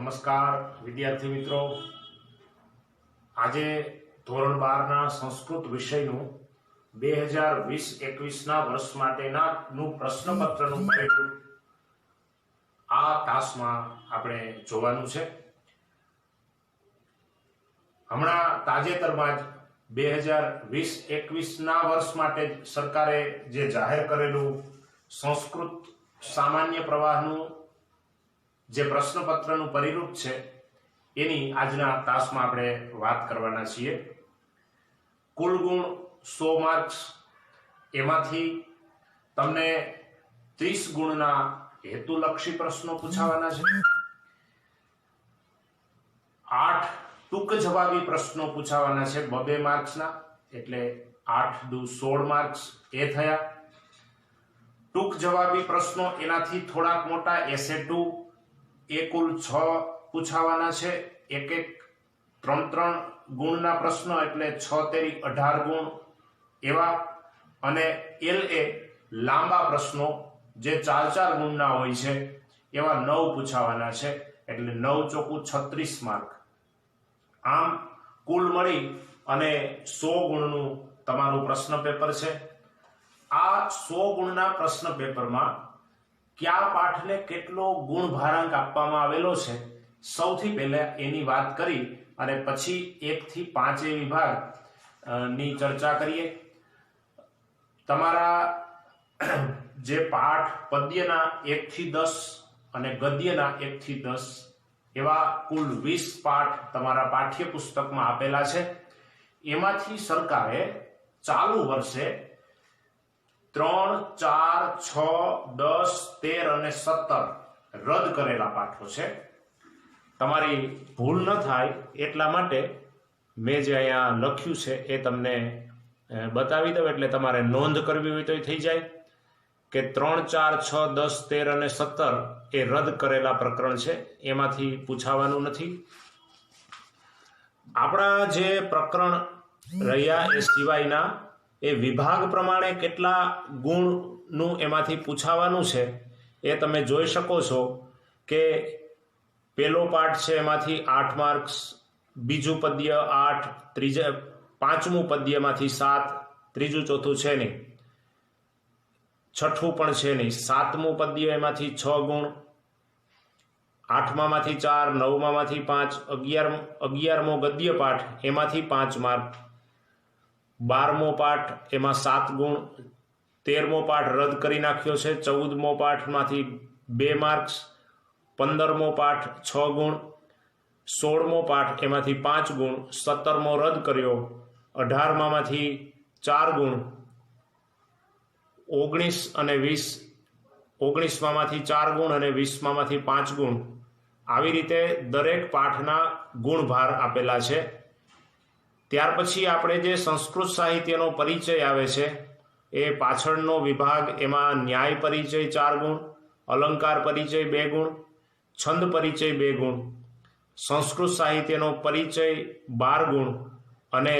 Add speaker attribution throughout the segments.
Speaker 1: નમસ્કાર વિદ્યાર્થી મિત્રો, આજે ધોરણ 12ના સંસ્કૃત વિષયનું 2020-21ના વર્ષ માટેનાનું પ્રશ્નપત્રનું પરિણામ આ તાસમાં આપણે જોવાનું છે. હમણાં તાજેતરમાં જ 2020-21ના વર્ષ માટે સરકારે જે જાહેર કરેલું સંસ્કૃત સામાન્ય પ્રવાહનું જે પ્રશ્નપત્રનું પરિરૂપ છે એની આજના તાસમાં આપણે વાત કરવાના છીએ. કુલ ગુણ 100 માર્ક્સ, એમાંથી તમને 30 ગુણના હેતુલક્ષી પ્રશ્નો પૂછાવાના છે. 8 ટૂંક જવાબી પ્રશ્નો પૂછાવાના છે 2 માર્ક્સના, એટલે 8 દુ 16 માર્ક્સ એ થયા. ટૂંક જવાબી પ્રશ્નો એનાથી થોડાક મોટા એસે2 એ કુલ 6 પૂછાવાના છે. એક 3 ગુણના પ્રશ્નો, એટલે 6 તેરી 18 ગુણ એવા. અને એલ એ લાંબા પ્રશ્નો જે 4 ગુણના હોય છે એવા 9 પૂછાવાના છે, એટલે 9 ચોકુ 36 માર્ક. આમ કુલ મળી અને 100 ગુણનું તમારું પ્રશ્ન પેપર છે. આ 100 ગુણના પ્રશ્ન પેપરમાં કયા પાઠને કેટલો ગુણ ભારાંક આપવામાં આવેલો છે, સૌથી પહેલા એની વાત કરી અને પછી 1 થી 5 વિભાગ ની ચર્ચા કરીએ. તમારા જે પાઠ પદ્યના 1 થી 10 અને ગદ્યના 1 થી 10 એવા કુલ 20 પાઠ તમારા પાઠ્યપુસ્તકમાં આપેલા છે. એમાંથી સરકારે ચાલુ વર્ષે 3, 4, 6, 10, 13 અને 17 રદ કરેલા પાઠો છે. તમારી ભૂલ ન થાય એટલા માટે મેં જે અહીંયા લખ્યું છે એ તમને બતાવી દઉં, એટલે તમારે નોંધ કરવી હોય તો એ થઈ જાય કે 3, 4, 6, 10, 13 અને 17 એ રદ કરેલા પ્રકરણ છે, એમાંથી પૂછાવાનું નથી. આપણા જે પ્રકરણ રહ્યા એ સિવાયના એ વિભાગ પ્રમાણે કેટલા ગુણનું એમાંથી પૂછાવાનું છે એ તમે જોઈ શકો છો કે પહેલો પાઠ છે એમાંથી 8 માર્ક્સ, બીજું પદ્ય 8, પાંચમું પદ્યમાંથી 7, ત્રીજું ચોથું છે નહીં, છઠ્ઠું પણ છે નહીં, 7મું પદ્ય એમાંથી 6 ગુણ, 8મામાંથી 4, 9મામાંથી 5, 11મો ગદ્ય પાઠ એમાંથી 5 માર્ક, 12મો પાઠ એમાં 7 ગુણ, 13મો પાઠ રદ કરી નાખ્યો છે, 14મો પાઠમાંથી 2 માર્ક્સ, 15મો પાઠ 6 ગુણ, 16મો પાઠ એમાંથી 5 ગુણ, 17મો રદ કર્યો, 18માંથી 4 ગુણ, 19 અને 20, 19માંથી 4 ગુણ અને 20માંથી 5 ગુણ. આવી રીતે દરેક પાઠના ગુણભાર આપેલા છે. ત્યાર પછી આપણે જે સંસ્કૃત સાહિત્યનો પરિચય આવે છે એ પાછળનો વિભાગ, એમાં ન્યાય પરિચય 4 ગુણ, અલંકાર પરિચય 2 ગુણ, છંદ પરિચય 2 ગુણ, સંસ્કૃત સાહિત્યનો પરિચય 12 ગુણ અને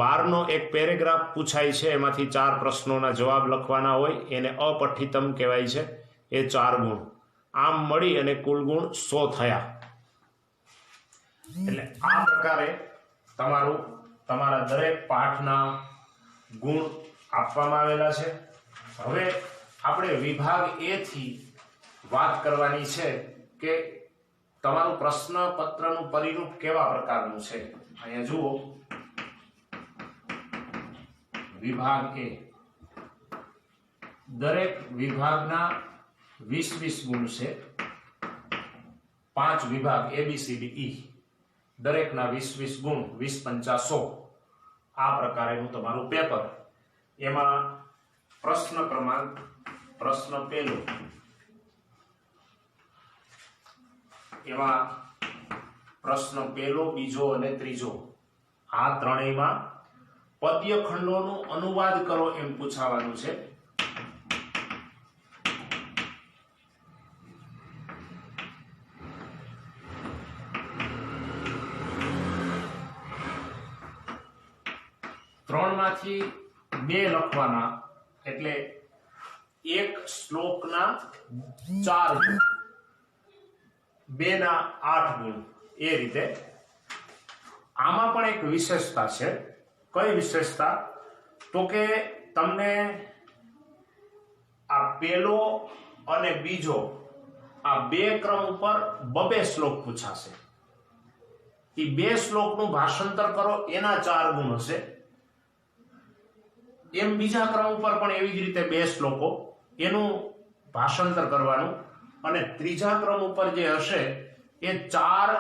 Speaker 1: 12નો એક પેરેગ્રાફ પૂછાય છે, એમાંથી 4 પ્રશ્નોના જવાબ લખવાના હોય, એને અપઠિતમ કહેવાય છે, એ 4 ગુણ. આમ મળી અને કુલ ગુણ 100 થયા. એટલે આ પ્રકારે તમારા દરેક પાઠના ગુણ આપવામાં આવેલા છે. હવે આપણે વિભાગ એ થી વાત કરવાની છે કે તમારું પ્રશ્નપત્રનું પરિરૂપ કેવા પ્રકારનું છે. અહીંયા જુઓ, વિભાગ એ, દરેક વિભાગના 20 ગુણ છે. 5 વિભાગ ABCDE, દરેકના 20 ગુણ, 20 × 5 = 100. આ પ્રકારેનું તમારું પેપર. એમાં પ્રશ્ન ક્રમાંક, પ્રશ્ન પહેલો, એમાં પ્રશ્ન પહેલો, બીજો અને ત્રીજો, આ ત્રણેયમાં પદ્યખંડોનું અનુવાદ કરો એમ પૂછાવાનું છે. ત્રણમાંથી 2 લખવાના, એટલે એક શ્લોકના 4 ગુણ. 2 ના 8 ગુણ એ રીતે. આમાં પણ એક વિશેષતા છે. કઈ વિશેષતા? તો કે તમને આ પહેલો અને બીજો આ બે ક્રમ ઉપર બબે શ્લોક પૂછાશે. એ બે શ્લોકનું ભાષાંતર કરો એના 4 ગુણ હશે. એમ બીજા ક્રમ ઉપર પણ એવી જ રીતે બે શ્લોકો એનું ભાષાંતર કરવાનું, અને ત્રીજા ક્રમ ઉપર જે હશે એ 4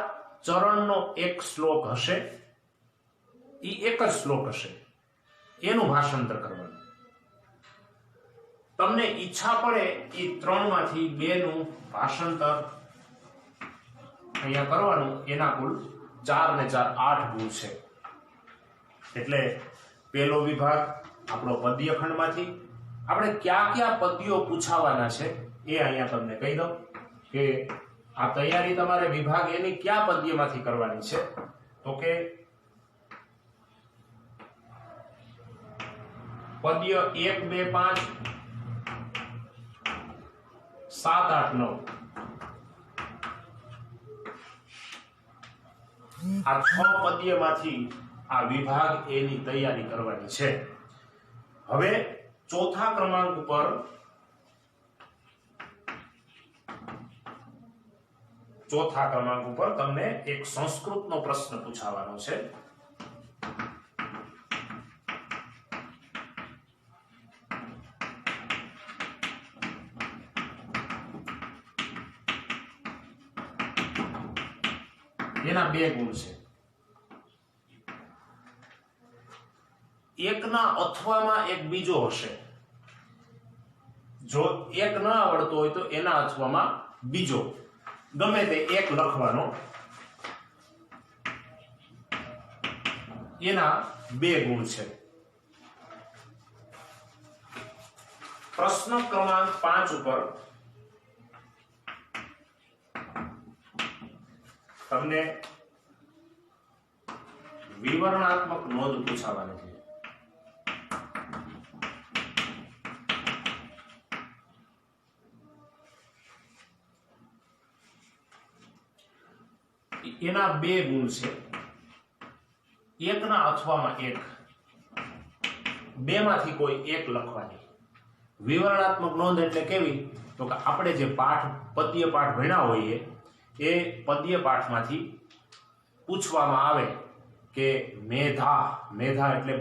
Speaker 1: ચરણનો એક શ્લોક હશે. એ એક જ શ્લોક હશે, એનું ભાષાંતર કરવાનું. તમને ઈચ્છા પડે એ 3 માંથી 2 નું ભાષાંતર અહીંયા કરવાનું. એના કુલ 4 ને 4 8 ગુણ છે. એટલે પહેલો વિભાગ આપણો પદ્ય ખંડમાંથી. આપણે કયા કયા પદ્યો પૂછાવાના છે એ અહીંયા તમને કહી દઉં કે આ તૈયારી તમારે વિભાગ એની કયા પદ્યમાંથી કરવાની છે. તો કે પદ્ય 1 2 5 7 8 9 આ 6 પદ્યમાંથી આ વિભાગ એની તૈયારી કરવાની છે. હવે ચોથા ક્રમાંક ઉપર તમને એક સંસ્કૃતનો પ્રશ્ન પૂછાવાનો છે. એના 2 ગુણ છે. એકના અથવામાં એક બીજો હશે. જો એક ન આવડતો હોય તો એના અથવામાં બીજો ગમે તે એક લખવાનો. એના 2 ગુણ છે. પ્રશ્ન ક્રમાંક 5 ઉપર તમને વિવરણાત્મક નોંધ પૂછાવાની છે. એના 2 ગુણ છે. એકના અથવામાં એક, 2 માંથી કોઈ એક લખવાની. વિવરણાત્મક નોંધ એટલે કેવી? તો કે આપણે જે પદ્ય પાઠ ભણ્યા હોઈએ એ પદ્ય પાઠમાંથી પૂછવામાં આવે કે મેધા એટલે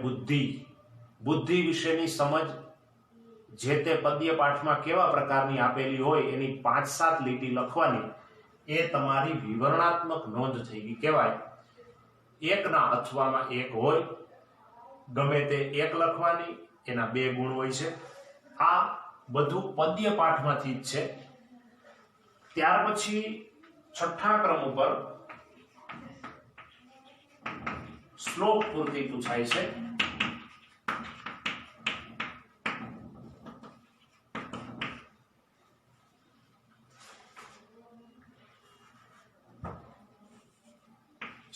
Speaker 1: બુદ્ધિ વિશેની સમજ જે તે પદ્ય પાઠમાં કેવા પ્રકારની આપેલી હોય એની 5-7 લીટી લખવાની. એ તમારી વિવરણાત્મક નોંધ થઈ ગઈ કહેવાય. એકના અથવામાં એક હોય, ગમે તે એક લખવાની. એના 2 ગુણ હોય છે. આ બધું પદ્ય પાઠમાંથી જ છે. ત્યાર પછી છઠ્ઠા ક્રમ ઉપર શ્લોક પૂર્તિ પૂછાય છે.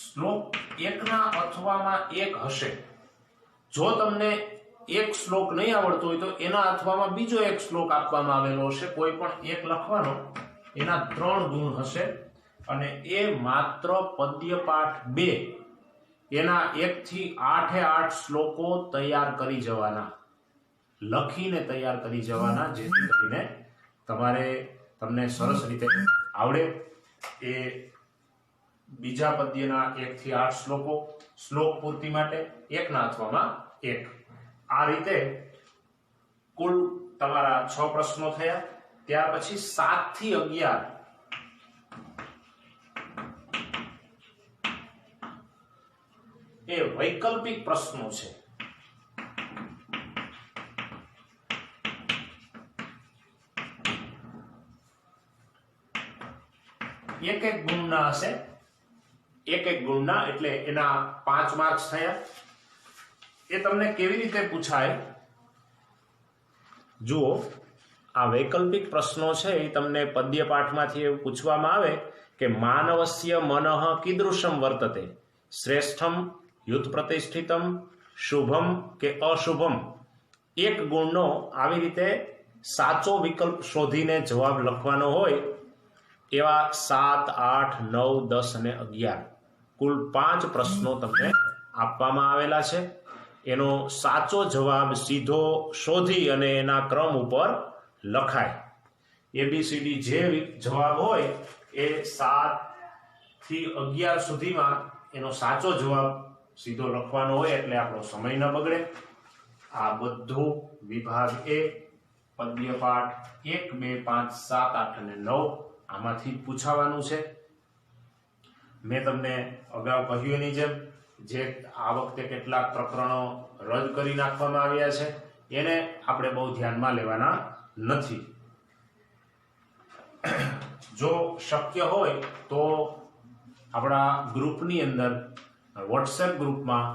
Speaker 1: શ્લોક એકના અથવામાં એક હશે. જો તમને એક શ્લોક નહીં આવડતો હોય તો એના અથવામાં બીજો એક શ્લોક આપવામાં આવેલો હશે. કોઈ પણ એક લખવાનો. એના 3 ગુણ હશે. અને એ માત્ર પદ્ય પાઠ 2 એના 1 થી 8 શ્લોકો તૈયાર કરી જવાના, લખીને તૈયાર કરી જવાના, જેથી કરીને તમને સરસ રીતે આવડે. એ બીજા પદ્યના 1 થી 8 શ્લોકો શ્લોક પૂર્તિ માટે, એકના અથવામાં એક. આ રીતે કુલ તમારા 6 પ્રશ્નો થયા. ત્યાર પછી 7 થી 11 એ વૈકલ્પિક પ્રશ્નો છે. એક ગુણના હશે. એક ગુણના એટલે એના 5 માર્ક્સ થયા. એ તમને કેવી રીતે પૂછાય જુઓ. આ વૈકલ્પિક પ્રશ્નો છે એ તમને પદ્ય પાઠમાંથી એવું પૂછવામાં આવે કે માનવસ્ય મનઃ કીદૃશમ વર્તતે, શ્રેષ્ઠમ યુત પ્રતિષ્ઠિતમ, શુભમ કે અશુભમ. 1 ગુણનો આવી રીતે સાચો વિકલ્પ શોધીને જવાબ લખવાનો હોય એવા 7, 8, 9, 10 અને 11 કુલ 5 પ્રશ્નો તમને આપવામાં આવેલા છે. એનો સાચો જવાબ સીધો શોધી અને એના ક્રમ ઉપર લખાય. ABCD જે જવાબ હોય એ 7 થી 11 સુધીમાં એનો સાચો જવાબ સીધો લખવાનો હોય એટલે આપણો સમય ન બગડે. આ બધું વિભાગ A પદ્ય પાઠ 1, 2, 5, 7, 8 અને 9 આમાંથી પૂછાવાનું છે. મેં તમને અગાઉ કહ્યું એની જેમ જે આ વખતે કેટલાક પ્રકરણો રદ કરી નાખવામાં આવ્યા છે એને આપણે બહુ ધ્યાનમાં લેવાના નથી. જો શક્ય હોય તો આપણા ગ્રુપની અંદર વોટ્સએપ ગ્રુપમાં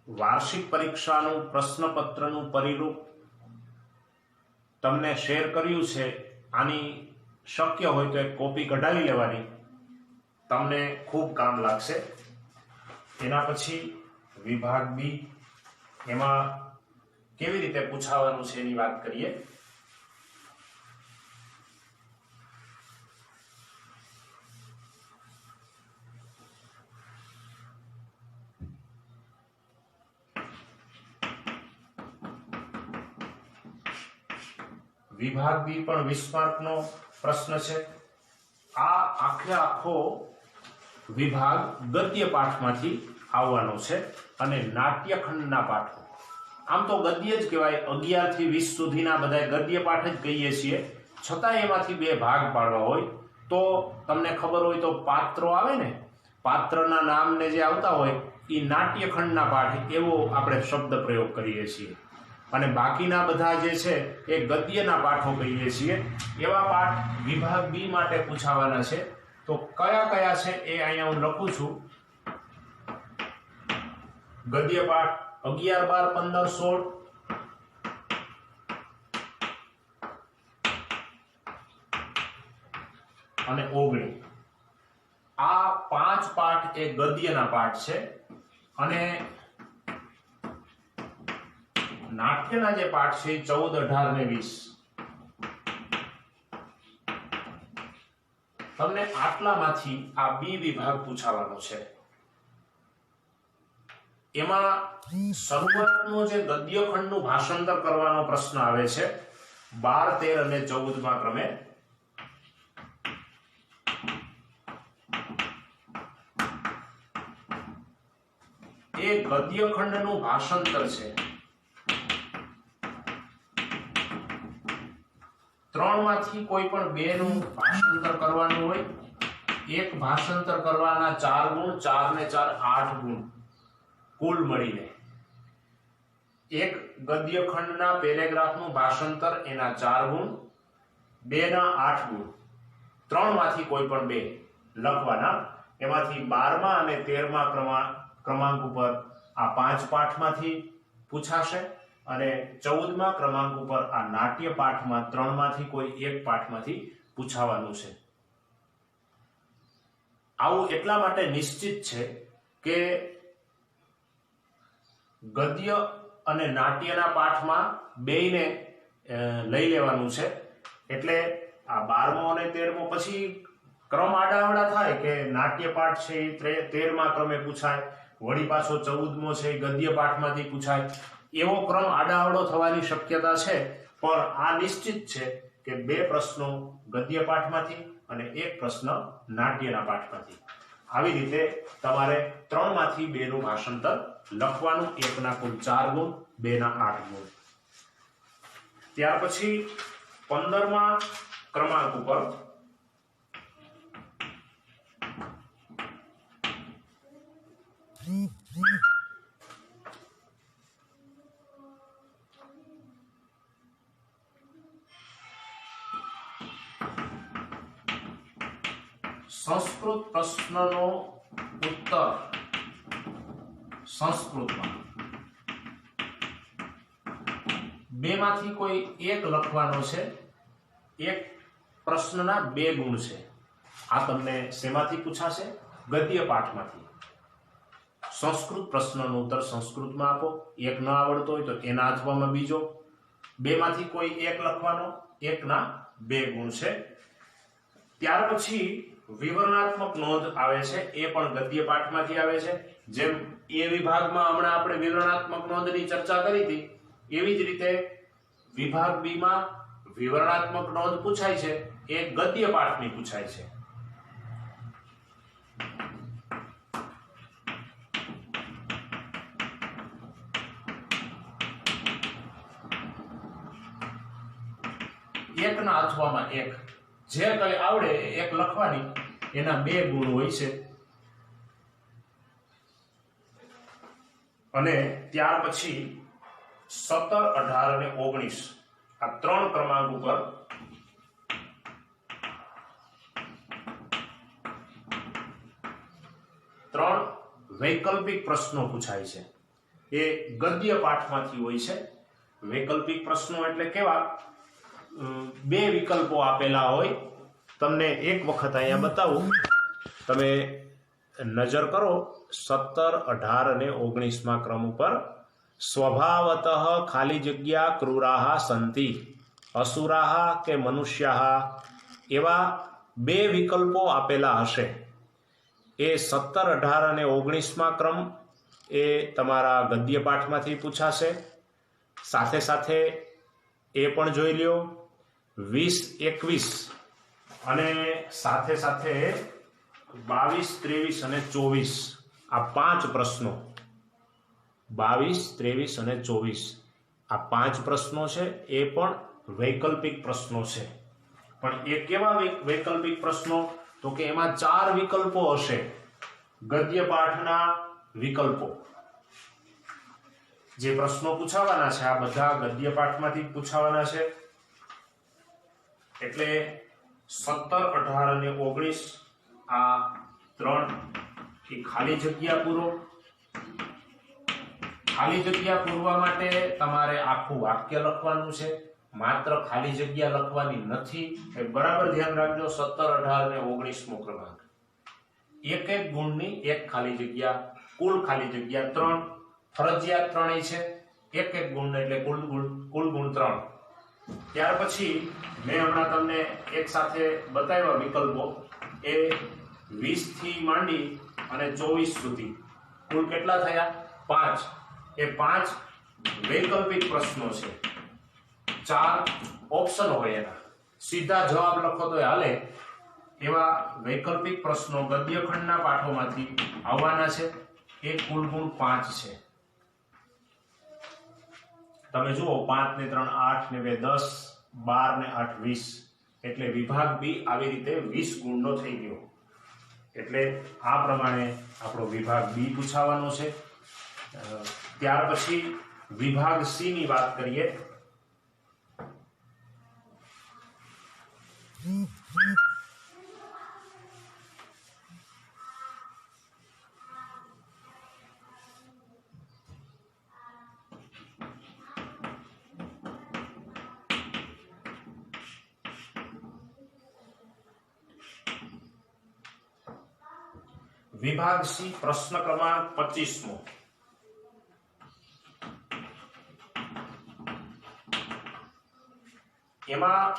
Speaker 1: વાર્ષિક પરીક્ષાનું પ્રશ્નપત્રનું પરિરૂપ તમને શેર કર્યું છે. આની શક્ય હોય તો એક કોપી કઢાવી લેવાની, તમને ખૂબ કામ લાગશે. એના પછી વિભાગ B એમાં કેવી રીતે પૂછાવાનું છે એની વાત કરીએ. વિભાગ B પણ 20 માર્કનો પ્રશ્ન છે. આ આખો વિભાગ ગદ્ય પાઠમાંથી આવવાનો છે અને નાટ્યખંડના પાઠો. આમ તો ગદ્ય જ કહેવાય, 11 થી 20 સુધીના બધા ગદ્ય પાઠ જ કહીએ છીએ. છતાં એમાંથી 2 ભાગ પાડવા હોય તો તમને ખબર હોય તો પાત્રો આવે ને, પાત્રના નામને જે આવતા હોય એ નાટ્યખંડના પાઠ એવો આપણે શબ્દ પ્રયોગ કરીએ છીએ. અને બાકીના બધા જે છે એ ગદ્યના પાઠો કહીએ છીએ. એવા પાઠ વિભાગ B માટે પૂછાવાના છે. તો કયા કયા છે એ અહીંયા હું લખું છું. ગદ્ય પાઠ 11, 12, 15, 16 અને 19. આ 5 પાઠ એ ગદ્યના પાઠ છે અને નાટ્યના જે પાઠ છે 14, 18 ને 20. તમને આટલામાંથી આ B વિભાગ પૂછાવાનો છે. એમાં શરૂઆતનો જે ગદ્યખંડનું ભાષાંતર કરવાનો પ્રશ્ન આવે છે 12, 13 અને 14 માં ક્રમે. એ ગદ્યખંડનું ભાષાંતર છે. 3 માંથી કોઈ પણ 2 નું ભાષાંતર કરવાનું હોય. એક ભાષાંતર કરવાના 4 ગુણ, 4 ને 4 8 ગુણ કુલ મળીને. એક ગદ્યખંડના પેરેગ્રાફનું ભાષાંતર એના 4 ગુણ, 2 ના 8 ગુણ. 3 માંથી કોઈ પણ 2 લખવાના. એમાંથી 12મા અને 13મા ક્રમાંક ઉપર આ 5 પાઠમાંથી પૂછાશે અને 14મા ક્રમાંક ઉપર આ નાટ્ય પાઠમાં 3 માંથી કોઈ એક પાઠમાંથી પૂછાવાનું છે. આવું એટલા માટે નિશ્ચિત છે કે ગદ્ય અને નાટ્યના પાઠમાં બેયને લઈ લેવાનું છે. એટલે આ 12મો અને 13મો પછી ક્રમ આડાઅવળા થાય કે નાટ્ય પાઠ છે એ 13મા ક્રમે પૂછાય, વળી પાછો 14મો છે એ ગદ્ય પાઠમાંથી પૂછાય. એવો ક્રમ આડાઅવળો થવાની શક્યતા છે, પણ આ નિશ્ચિત છે કે 2 પ્રશ્નો ગદ્ય પાઠમાંથી અને 1 પ્રશ્ન નાટ્યના પાઠમાંથી. આવી રીતે તમારે 3 માંથી 2 નું ભાષાંતર લખવાનું. 1 ના કુલ 4 ગુણ, 2 ના 8 ગુણ. ત્યાર પછી 15મા ક્રમાંક ઉપર સંસ્કૃત પ્રશ્નનો ઉત્તર સંસ્કૃતમાં. 2 માંથી કોઈ એક લખવાનો છે. એક પ્રશ્નના 2 ગુણ છે. આ તમને શેમાંથી પૂછાશે? ગદ્ય પાઠમાંથી. સંસ્કૃત પ્રશ્નનો ઉત્તર સંસ્કૃતમાં આપો. એક ન આવડતો હોય તો એના અથવામાં બીજો. 2 માંથી કોઈ એક લખવાનો. 1 ના 2 ગુણ છે. ત્યાર પછી વિવરણાત્મક નોંધ આવે છે, એ પણ ગદ્ય પાઠમાંથી આવે છે। જેમ એ વિભાગમાં હમણાં આપણે વિવરણાત્મક નોંધની ચર્ચા કરી હતી, એવી જ રીતે વિભાગ બી માં વિવરણાત્મક નોંધ પૂછાય છે, એ ગદ્ય પાઠની પૂછાય છે। એકના અથવામાં એક, જે કઈ આવડે એક લખવાની, એના 2 ગુણ હોય છે। અને ત્યાર પછી 17, 18 અને 19 આ 3 ક્રમાંક ઉપર ત્રણ વૈકલ્પિક પ્રશ્નો પૂછાય છે, એ ગદ્ય પાઠમાંથી હોય છે। વૈકલ્પિક પ્રશ્નો એટલે કેવા? 2 વિકલ્પો આપેલા હોય, તમને એક વખત અહીંયા બતાવું, તમે નજર કરો 17, 18 અને 19 ક્રમ ઉપર સ્વભાવતઃ ખાલી જગ્યા ક્રૂરાહ સંતિ અસુરાહ કે મનુષ્યાહ, એવા 2 વિકલ્પો આપેલા હશે। એ 17, 18 અને 19 ક્રમ એ તમારા ગદ્ય પાઠમાંથી પૂછાશે। સાથે સાથે એ પણ જોઈ લ્યો 20, 21 અને સાથે સાથે 22, 23 અને 24 આ 5 પ્રશ્નો, 22, 23 અને 24 આ 5 પ્રશ્નો છે, એ પણ વૈકલ્પિક પ્રશ્નો છે। પણ એ કેવા વૈકલ્પિક પ્રશ્નો? તો કે એમાં 4 વિકલ્પો હશે, ગદ્ય પાઠના વિકલ્પો। જે પ્રશ્નો પૂછાવાના છે આ બધા ગદ્ય પાઠમાંથી પૂછાવાના છે। એટલે 17, 18 અને 19 આ 3 એ ખાલી જગ્યા પૂરો। ખાલી જગ્યા પૂરવા માટે તમારે આખું વાક્ય લખવાનું છે, માત્ર ખાલી જગ્યા લખવાની નથી। એ બરાબર ધ્યાન રાખજો। 17, 18 અને 19મો ક્રમાંક, એક ગુણની એક ખાલી જગ્યા, કુલ ખાલી જગ્યા 3, ફરજિયાત 3 છે, એક ગુણ એટલે કુલ ગુણ 3। ત્યાર પછી મેં હમણાં તમને એક સાથે બતાવ્યા વિકલ્પો, એ 20 થી માંડી અને 24 સુધી કુલ કેટલા થયા? 5। એ 5 વૈકલ્પિક પ્રશ્નો છે, 4 ઓપ્શન હોય, એના સીધા જવાબ લખો તો હાલે એવા વૈકલ્પિક પ્રશ્નો ગદ્યખંડના પાઠોમાંથી આવવાના છે। એ કુલ ગુણ 5 છે। તમે જુઓ 5 ને 3 8 ને 2 10, 12 ને 8 20, એટલે વિભાગ બી આવી રીતે 20 ગુણનો થઈ ગયો। એટલે આ પ્રમાણે આપણો વિભાગ બી પૂછાવાનો છે। ત્યાર પછી વિભાગ સી ની વાત કરીએ। વિભાગ સી પ્રશ્ન ક્રમાંક 25મો। એમાં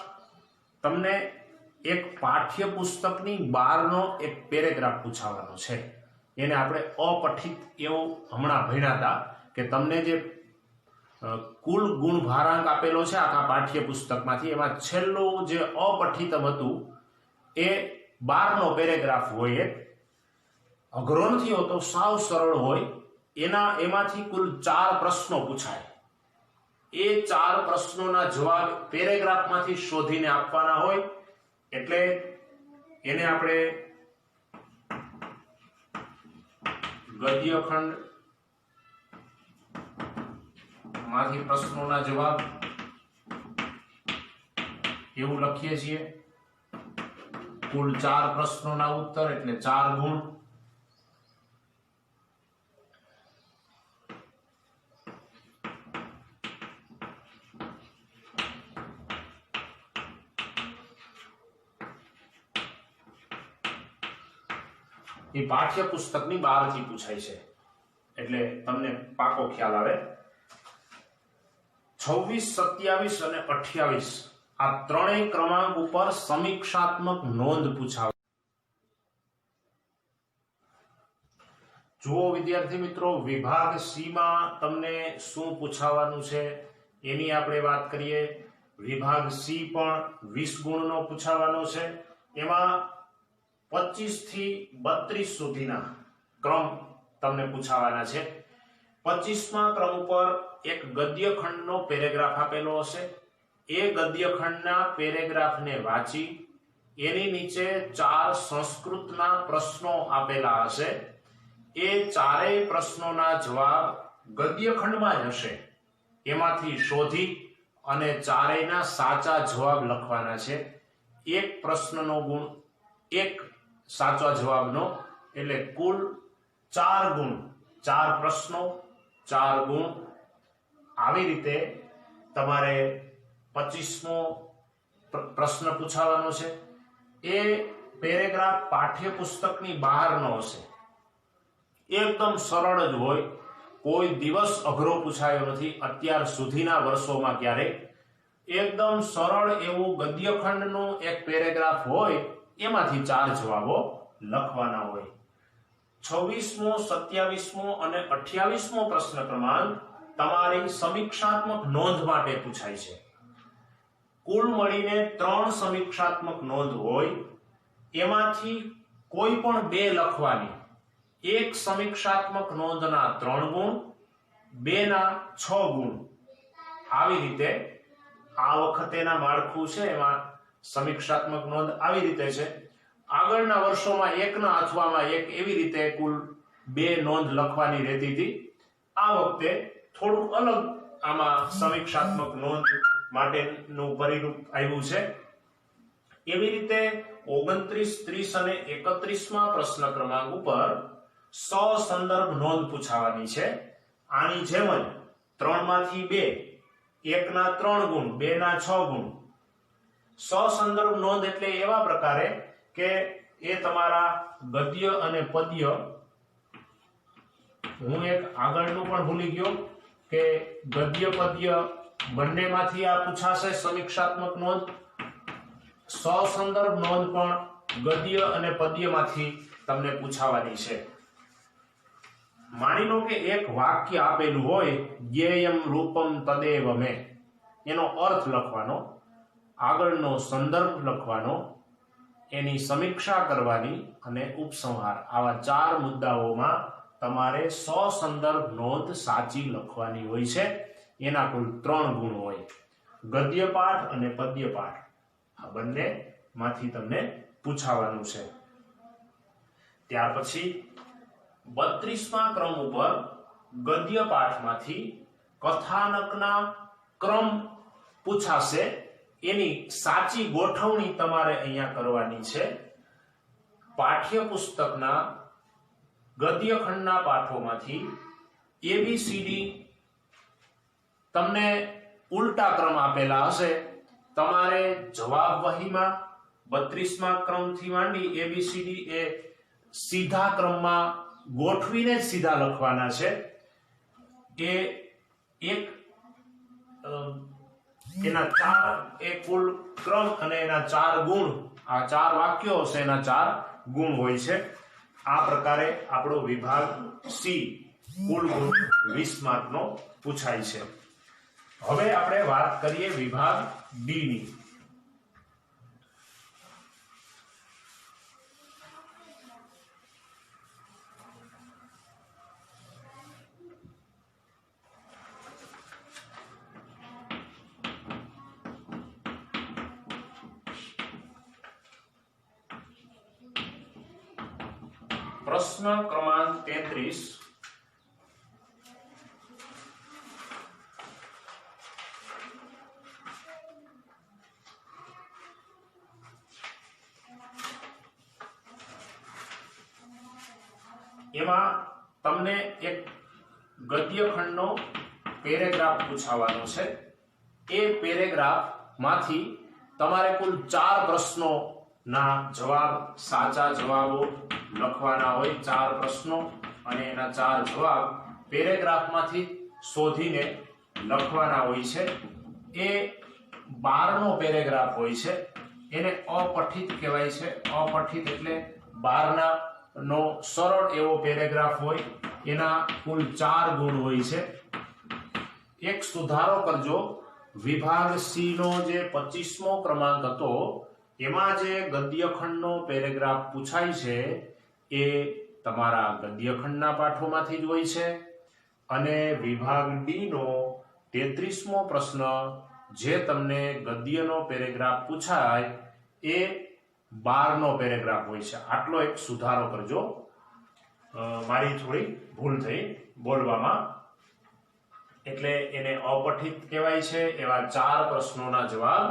Speaker 1: તમને એક પાઠ્યપુસ્તકની બહારનો એક પેરેગ્રાફ પૂછાવાનો છે। એને આપણે અપઠિત એવું હમણાં ભણ્યા હતા કે તમને જે કુલ ગુણ ભારાંક આપેલો છે આખા પાઠ્યપુસ્તકમાંથી, એમાં છેલ્લું જે અપઠિતમ હતું એ બહારનો પેરેગ્રાફ હોય, અઘરો નથી હોતો, સાવ સરળ હોય। એમાંથી કુલ 4 પ્રશ્નો પૂછાય। એ 4 પ્રશ્નોના જવાબ પેરેગ્રાફમાંથી શોધીને આપવાના હોય। એટલે એને આપણે ગદ્યખંડ માંથી પ્રશ્નોના જવાબ એવું લખીએ છીએ। કુલ 4 પ્રશ્નોના ઉત્તર એટલે 4 ગુણ। એ પાઠ્યપુસ્તકની બહારથી પૂછાય છે, એટલે તમને પાકો ખ્યાલ આવે। 26, 27 અને 28 આ ત્રણેય ક્રમાંક ઉપર સમીક્ષાત્મક નોંધ પૂછાવે. જુઓ વિદ્યાર્થી મિત્રો, વિભાગ સી માં તમને શું પૂછાવાનું છે એની આપણે વાત કરીએ. વિભાગ સી પણ 20 ગુણનો પૂછાવાનો છે. એમાં 25 થી 32 સુધીના ક્રમ તમને પૂછાવાના છે. 25મા ક્રમ ઉપર એક ગદ્ય ખંડનો પેરેગ્રાફ આપેલો હશે. એ ગદ્ય ખંડના પેરેગ્રાફને વાંચી એની નીચે 4 સંસ્કૃતના પ્રશ્નો આપેલા હશે. એ ચારેય પ્રશ્નોના જવાબ ગદ્ય ખંડમાં જ હશે. એમાંથી શોધી અને ચારેયના સાચા જવાબ લખવાના છે. એક પ્રશ્નનો ગુણ એક સાચા જવાબનો, એટલે કુલ 4 ગુણ. 4 પ્રશ્નો 4 ગુણ. આવી રીતે તમારે 25મો પ્રશ્ન પૂછાવાનો છે. એ પેરેગ્રાફ પાઠ્યપુસ્તકની બહારનો હશે. એકદમ સરળ જ હોય, કોઈ દિવસ અઘરો પૂછાયો નથી અત્યાર સુધીના વર્ષોમાં. ક્યારેય એકદમ સરળ એવું ગદ્યખંડનું એક પેરેગ્રાફ હોય, એમાંથી 4 જવાબો લખવાના હોય. 26મો 27મો અને 28મો પ્રશ્ન ક્રમાંક તમારી સમીક્ષાત્મક નોંધ માટે પૂછાય છે. કુલ મળીને 3 સમીક્ષાત્મક નોંધ હોય, એમાંથી કોઈ પણ 2 લખવાની. એક સમીક્ષાત્મક નોંધના 3 ગુણ, 2 ના 6 ગુણ. આવી રીતે આ વખતેના માળખું છે, એમાં સમીક્ષાત્મક નોંધ આવી રીતે છે. આગળના વર્ષોમાં 1 ના અથવામાં 1 એવી રીતે કુલ 2 નોંધ લખવાની રહેતી હતી. આ વખતે થોડું અલગ આમાં સમીક્ષાત્મક નોંધ માટેનું પરિરૂપ આવ્યું છે. એવી રીતે 29, 30 અને 31મા પ્રશ્ન ક્રમાંક ઉપર સંદર્ભ નોંધ પૂછાવાની છે. આની જેમ જ 3 માંથી 2, 1 ના 3 ગુણ, 2 ના 6 ગુણ. સંદર્ભ નોંધ એટલે એવા પ્રકારે કે એ તમારા ગદ્ય અને પદ્ય, હું એક આગળનું પણ ભૂલી ગયો કે ગદ્ય પદ્ય બંનેમાંથી આ પૂછાશે સમીક્ષાત્મક નોંધ. સંદર્ભ નોંધ પણ ગદ્ય અને પદ્યમાંથી તમને પૂછાવાની છે. માની લો કે એક વાક્ય આપેલું હોય, જ્ઞેયમ રૂપમ તદેવ મે, એનો અર્થ લખવાનો, આગળનો સંદર્ભ લખવાનો, એની સમીક્ષા કરવાની અને ઉપસંહાર. આવા 4 મુદ્દાઓમાં તમારે સંદર્ભ નોંધ સાચી લખવાની હોય છે. એના કુલ 3 ગુણ હોય. ગદ્ય પાઠ અને પદ્ય પાઠ આ બંને માંથી તમને પૂછાવાનું છે. ત્યાર પછી 32મા ક્રમ ઉપર ગદ્ય પાઠમાંથી કથાનકના ક્રમ પૂછાશે. એની સાચી ગોઠવણી તમારે અહીંયા કરવાની છે. પાઠ્યપુસ્તકના ગદ્યખંડના પાઠોમાંથી ABCD તમને ઉલટા ક્રમ આપેલા હશે. તમારે જવાબ વહીમાં 32મા ક્રમથી માંડી ABCD એ સીધા ક્રમમાં ગોઠવીને જ સીધા લખવાના છે. એ એક એના 4 એ કુલ ક્રમ અને એના 4 ગુણ. આ 4 વાક્યો હશે, એના 4 ગુણ હોય છે. આ પ્રકારે આપણો વિભાગ સી કુલ ગુણ 20 માર્કનો પૂછાય છે. હવે આપણે વાત કરીએ વિભાગ ડી ની. પ્રશ્ન ક્રમાંક 33. એમાં તમને એક ગદ્યખંડનો પેરેગ્રાફ પૂછાવાનો છે. એ પેરેગ્રાફ માંથી તમારે કુલ 4 પ્રશ્નોના જવાબ, સાચા જવાબો લખવાના હોય. 4 પ્રશ્નો અને એના 4 જવાબ પેરેગ્રાફમાંથી શોધીને લખવાના હોય છે. એ 12નો પેરેગ્રાફ હોય છે એને અપઠિત કહેવાય છે. અપઠિત એટલે 12ના નો સરળ એવો પેરેગ્રાફ હોય, એના કુલ 4 ગુણ હોય છે. એક સુધારો કરજો, વિભાગ સી નો જે 25મો ક્રમાંક હતો એમાં જે ગદ્યખંડનો પેરેગ્રાફ પૂછાય છે એ તમારા ગદ્યખંડના પાઠોમાંથી જ હોય છે, અને વિભાગ ડી નો 33મો પ્રશ્ન જે તમને ગદ્યનો પેરેગ્રાફ પૂછાય એ 12નો પેરેગ્રાફ હોય છે. આટલો એક સુધારો કરજો, મારી થોડી ભૂલ થઈ બોલવામાં. એટલે એને અપઠિત કહેવાય છે. એવા 4 પ્રશ્નોના જવાબ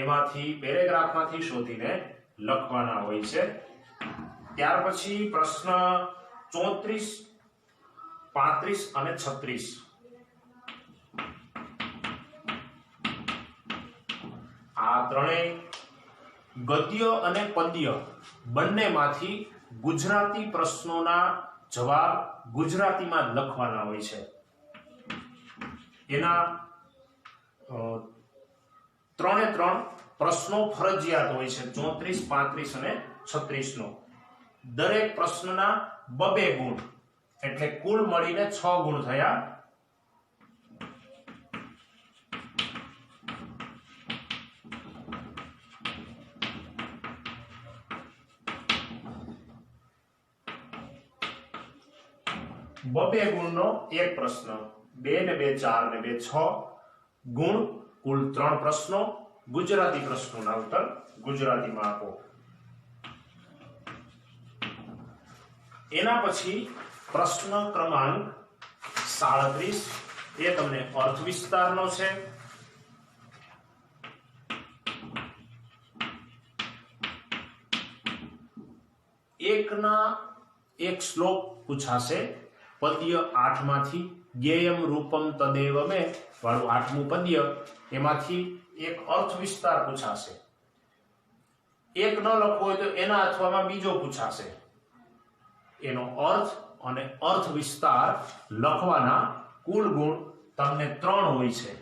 Speaker 1: એમાંથી પેરેગ્રાફમાંથી શોધીને લખવાના હોય છે. ત્યાર પછી પ્રશ્ન 34, 35 અને 36. આ ત્રણેય ગદ્ય અને પદ્ય બંનેમાંથી ગુજરાતી પ્રશ્નોના જવાબ ગુજરાતીમાં જ લખવાના હોય છે. એના 3 પ્રશ્નો ફરજિયાત હોય છે, 34, 35 અને 36 નો. દરેક પ્રશ્નના 2 ગુણ, એટલે કુલ મળીને 6 ગુણ થયા. બબે ગુણનો એક પ્રશ્ન, 2 ને 2 4 ને 2 6 ગુણ, કુલ 3 પ્રશ્નો. ગુજરાતી પ્રશ્નોના ઉત્તર ગુજરાતીમાં આપો. એના પછી પ્રશ્ન ક્રમાંક 37 એ તમને અર્થ વિસ્તારનો છે. એક શ્લોક પૂછાશે પદ્ય 8 માંથી, જ્ઞેયમ રૂપમ તદેવ મે વાળું 8મું પદ્ય, એમાંથી એક અર્થ વિસ્તાર પૂછાશે. એક ન લખવો હોય તો એના અથવામાં બીજો પૂછાશે. એનો અર્થ અને અર્થ વિસ્તાર લખવાના કુલ ગુણ તમને 3 હોય છે.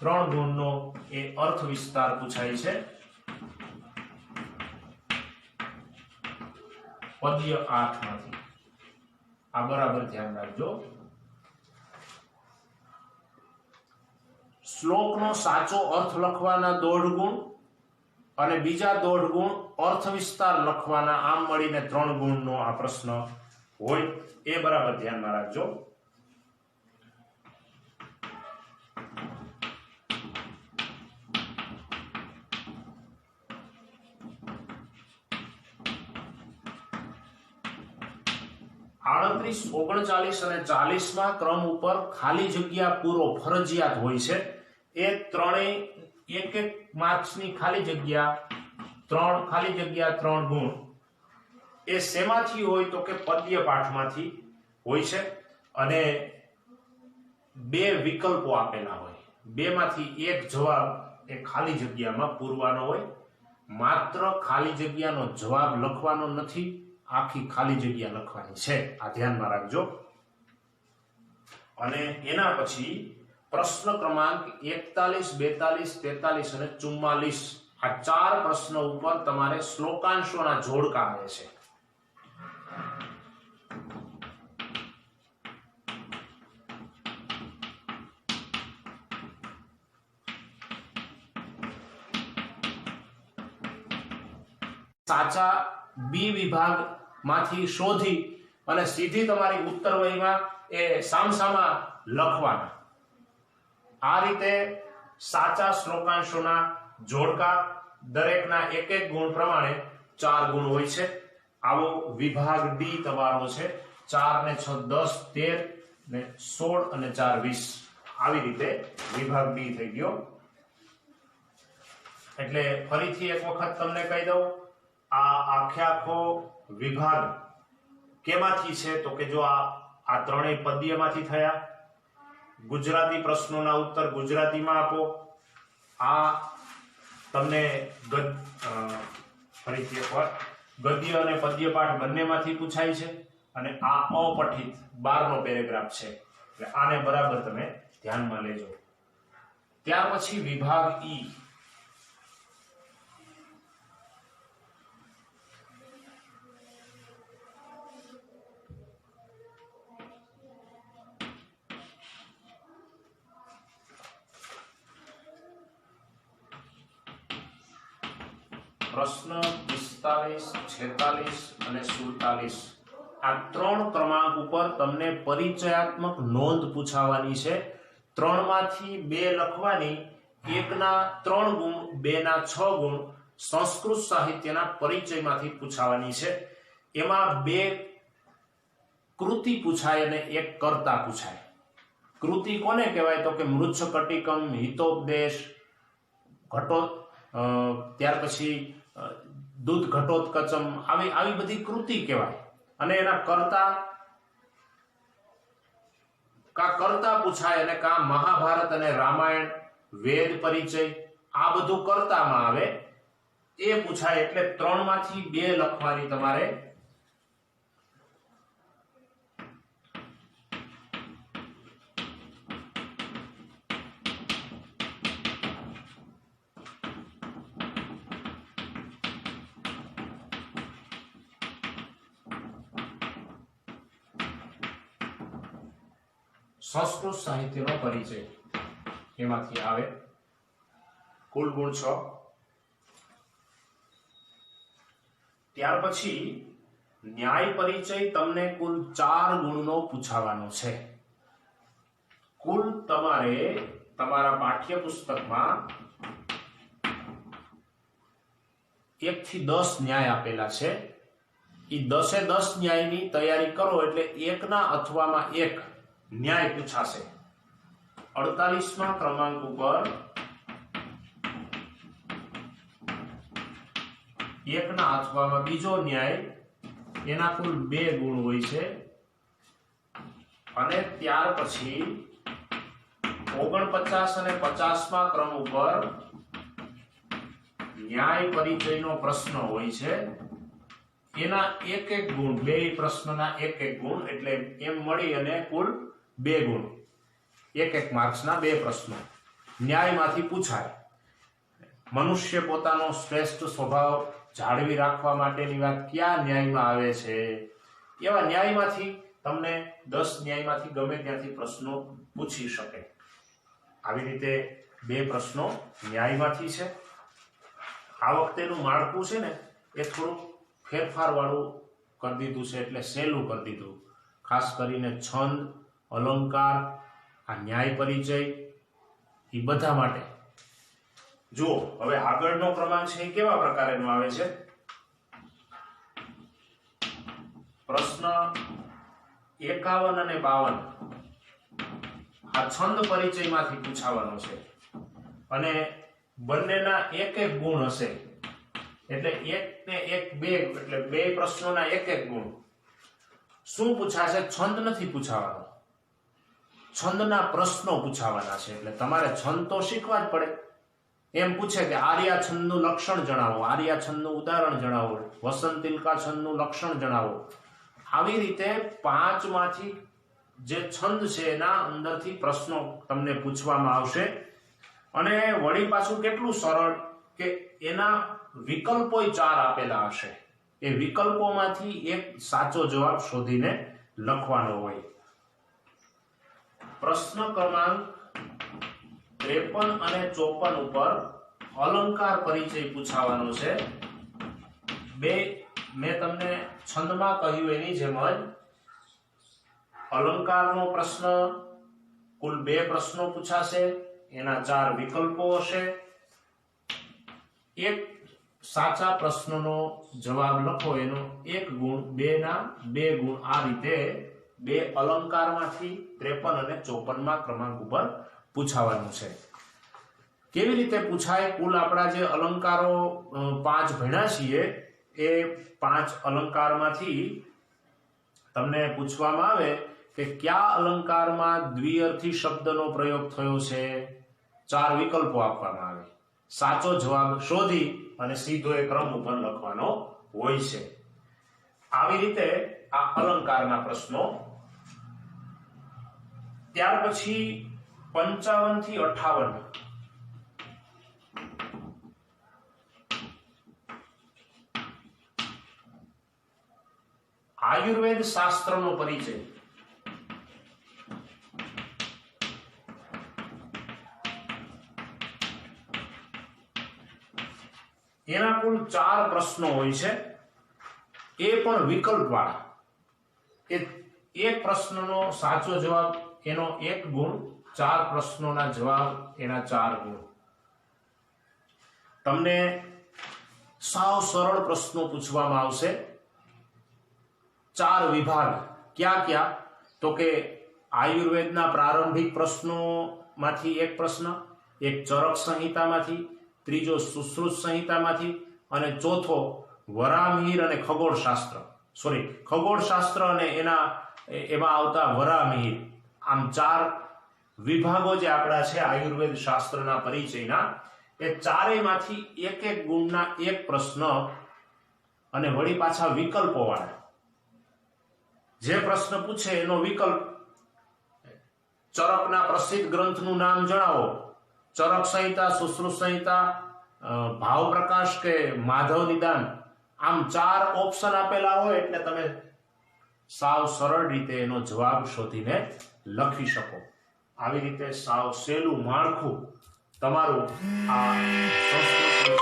Speaker 1: 3 ગુણનો એ અર્થ વિસ્તાર પૂછાય છે પદ્ય 8 માંથી. આ બરાબર ધ્યાન રાખજો. શ્લોકનો સાચો અર્થ લખવાના 1.5 ગુણ અને બીજા 1.5 ગુણ અર્થ વિસ્તાર લખવાના, આમ મળીને 3 ગુણનો આ પ્રશ્ન હોય. એ બરાબર ધ્યાનમાં રાખજો. આડત્રીસ, 39 અને 40માં ક્રમ ઉપર ખાલી જગ્યા પૂરો ફરજિયાત હોય છે. એ ત્રણેય એક માર્ક્સની ખાલી જગ્યા 3 ગુણ એ શેમાંથી હોય તો કે પદ્ય પાઠમાંથી હોય છે, અને 2 વિકલ્પો આપેલા હોય. 2 માંથી એક જવાબ એ ખાલી જગ્યામાં પૂરવાનો હોય. માત્ર ખાલી જગ્યાનો જવાબ લખવાનો નથી, આખી ખાલી જગ્યા લખવાની છે. આ ધ્યાનમાં રાખજો. અને એના પછી પ્રશ્ન ક્રમાંક 41, 42, 43 અને 44 આ 4 પ્રશ્નો ઉપર તમારે શ્લોકાંશોના જોડકા આવે છે. સાચા બી વિભાગ માંથી શોધી અને સીધી તમારી ઉત્તર વહીમાં એ સામસામા લખવાના. આ રીતે સાચા શ્લોકાંશોના જોડકા દરેકના 1 ગુણ પ્રમાણે 4 ગુણ હોય છે. આવો વિભાગ ડી તમારો છે. 4 ને 6 10, 13 ને 16 અને 4 20 આવી રીતે વિભાગ ડી થઈ ગયો. એટલે ફરીથી એક વખત તમને કહી દઉં, આ આખો વિભાગ કેમાંથી છે તો કે જો આ ત્રણેય પદ્યમાંથી થયા. ગુજરાતી પ્રશ્નોના ઉત્તર ગુજરાતીમાં આપો. આ તમને ફરીથી એકવાર ગદ્ય અને પદ્ય પાઠ બંનેમાંથી પૂછાય છે, અને આ અપઠિત 12નો પેરેગ્રાફ છે. એટલે આને બરાબર તમે ધ્યાનમાં લેજો. ત્યાર પછી વિભાગ ઈ, પ્રશ્ન 45, 46 અને 47 આ 3 ક્રમાંક ઉપર તમને પરિચયાત્મક નોંધ પૂછાવાની છે. 3 માંથી 2 લખવાની, 1 ના 3 ગુણ, 2 ના 6 ગુણ સંસ્કૃત સાહિત્યના પરિચયમાંથી પૂછાવાની છે. એમાં 2 કૃતિ પૂછાય અને 1 કર્તા પૂછાય. કૃતિ કોને કહેવાય તો કે મૃચ્છકટિકમ, હિતોપદેશ, ત્યાર પછી દૂધ ઘટોત્કચમ, આવી બધી કૃતિ કહેવાય. અને એના કર્તા પૂછાય અને કા મહાભારત અને રામાયણ, વેદ પરિચય, આ બધું કર્તામાં આવે એ પૂછાય. એટલે 3 માંથી 2 લખવાની તમારે. સંસ્કૃત સાહિત્યનો પરિચય એમાંથી આવે. કુલ ગુણ 6. ત્યાર પછી ન્યાય પરિચય તમને કુલ 4 ગુણનો પૂછાવાનો છે. કુલ તમારે તમારા પાઠ્યપુસ્તકમાં 1 થી 10 ન્યાય આપેલા છે. એ 10 ન્યાયની તૈયારી કરો એટલે 1 ના અથવામાં 1 ન્યાય પૂછાશે. 48મા ક્રમાંક ઉપર 1 ના અથવામાં બીજો ન્યાય, એના કુલ 2 ગુણ હોય છે. અને ત્યાર પછી 49 અને 50મા ક્રમ ઉપર ન્યાય પરિચયનો પ્રશ્ન હોય છે. એના 1 ગુણ, 2 પ્રશ્નના 1 ગુણ, એટલે એમ મળી અને કુલ 2 ગુણ, 1 માર્ક્સના 2 પ્રશ્નો ન્યાયમાંથી પૂછાય. મનુષ્ય પોતાનો શ્રેષ્ઠ સ્વભાવ જાળવી રાખવા માટેની વાત કયા ન્યાયમાં આવે છે? એવા ન્યાયમાંથી તમને 10 ન્યાયમાંથી ગમે ત્યાંથી પ્રશ્નો પૂછી શકે. આવી રીતે 2 પ્રશ્નો ન્યાયમાંથી છે. આ વખતેનું માળખું છે ને એ થોડું ફેરફાર વાળું કરી દીધું છે, એટલે સહેલું કરી દીધું. ખાસ કરીને છંદ, અલંકાર, આ ન્યાય પરિચય, એ બધા માટે. જુઓ હવે આગળનો ક્રમાંક છે એ કેવા પ્રકારેનો આવે છે. પ્રશ્ન 51 અને 52 આ છંદ પરિચયમાંથી પૂછાવાનો છે. અને બંનેના 1 ગુણ હશે. એટલે 1 ને 1 2, એટલે 2 પ્રશ્નોના 1 ગુણ. શું પૂછાશે? છંદ નથી પૂછાવાનો, છંદના પ્રશ્નો પૂછાવાના છે. એટલે તમારે છંદ તો શીખવા જ પડે. એમ પૂછે કે આર્યા છંદનું લક્ષણ જણાવો, આર્યા છંદનું ઉદાહરણ જણાવો, વસંતિલકા છંદનું લક્ષણ જણાવો. આવી રીતે 5 માંથી જે છંદ છે એના અંદરથી પ્રશ્નો તમને પૂછવામાં આવશે. અને વળી પાછું કેટલું સરળ કે એના વિકલ્પો 4 આપેલા હશે. એ વિકલ્પોમાંથી એક સાચો જવાબ શોધીને લખવાનો હોય. પ્રશ્ન ક્રમાંક 53 અને 54 ઉપર અલંકાર પરિચય પૂછાવાનો છે. 2 મેં તમને છંદમાં કહ્યું એની જેમ જ અલંકારનો પ્રશ્ન, કુલ 2 પ્રશ્નો પૂછાશે. એના 4 વિકલ્પો હશે. એક સાચા પ્રશ્નનો જવાબ લખો એનો 1 ગુણ, 2 ના 2 ગુણ. આ રીતે 2 અલંકારમાંથી 53 અને 54મા ક્રમાંક ઉપર પૂછાવાનું છે. કેવી રીતે પૂછાય? કુલ આપણા જે અલંકારો 5 ભણ્યા છીએ એ 5 અલંકારમાંથી તમને પૂછવામાં આવે કે કયા અલંકારમાં દ્વિઅર્થી શબ્દનો પ્રયોગ થયો છે. 4 વિકલ્પો આપવામાં આવે. સાચો જવાબ શોધી અને સીધો એ ક્રમ ઉપર લખવાનો હોય છે. આવી રીતે આ અલંકારના પ્રશ્નો. ત્યાર પછી 55 થી 58 આયુર્વેદ શાસ્ત્રનો પરિચય. એના કુલ 4 પ્રશ્નો હોય છે, એ પણ વિકલ્પવાળા. એ એક પ્રશ્નનો સાચો જવાબ એનો 1 ગુણ, 4 પ્રશ્નોના જવાબ એના 4 ગુણ. તમને સાવ સરળ પ્રશ્નો પૂછવામાં આવશે. 4 વિભાગ ક્યાં ક્યાં? તો કે આયુર્વેદના પ્રારંભિક પ્રશ્નોમાંથી એક પ્રશ્ન, એક ચરક સંહિતામાંથી, ત્રીજો સુશ્રુત સંહિતામાંથી, અને ચોથો વરામિહિર અને ખગોળશાસ્ત્ર અને એમાં આવતા વરામિહિર. આમ 4 વિભાગો જે આપણા છે આયુર્વેદ શાસ્ત્રના પરિચયના, એ ચારેયમાંથી એક ગુણના 1 પ્રશ્ન, અને વળી પાછા વિકલ્પો વાળા. જે પ્રશ્ન પૂછે એનો વિકલ્પ. ચરકના પ્રસિદ્ધ ગ્રંથનું નામ જણાવો. ચરક સંહિતા, સુશ્રુત સંહિતા, ભાવ પ્રકાશ કે માધવ નિદાન. આમ 4 ઓપ્શન આપેલા હોય એટલે તમે સાવ સરળ રીતે એનો જવાબ શોધીને લખી શકો. આવી રીતે સાવ સહેલું માળખું તમારું આ સંસ્કૃત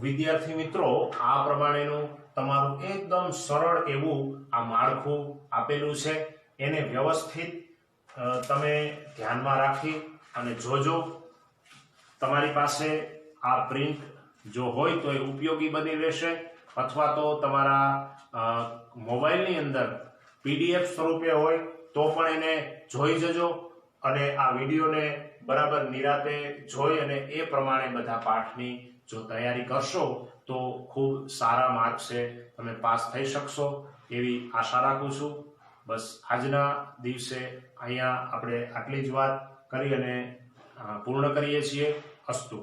Speaker 1: વિદ્યાર્થી મિત્રો, આ પ્રમાણેનું તમારું એકદમ સરળ એવું આ માળખું આપેલું છે. એને વ્યવસ્થિત તમે ધ્યાનમાં રાખી અને જોજો. તમારી પાસે આ પ્રિન્ટ જો હોય તો એ ઉપયોગી બની રહેશે, અથવા તો તમારા મોબાઈલની અંદર PDF સ્વરૂપે હોય તો પણ એને જોઈ જજો, અને આ વિડીયોને બરાબર નિરાતે જોઈ અને એ પ્રમાણે બધા પાઠની જો તૈયારી કરશો તો ખૂબ સારા માર્ક્સે તમે પાસ થઈ શકશો એવી આશા રાખું છું. બસ આજના દિવસે અહીંયા આપણે આટલી જ વાત કરી અને પૂર્ણ કરીએ છીએ. અસ્તુ.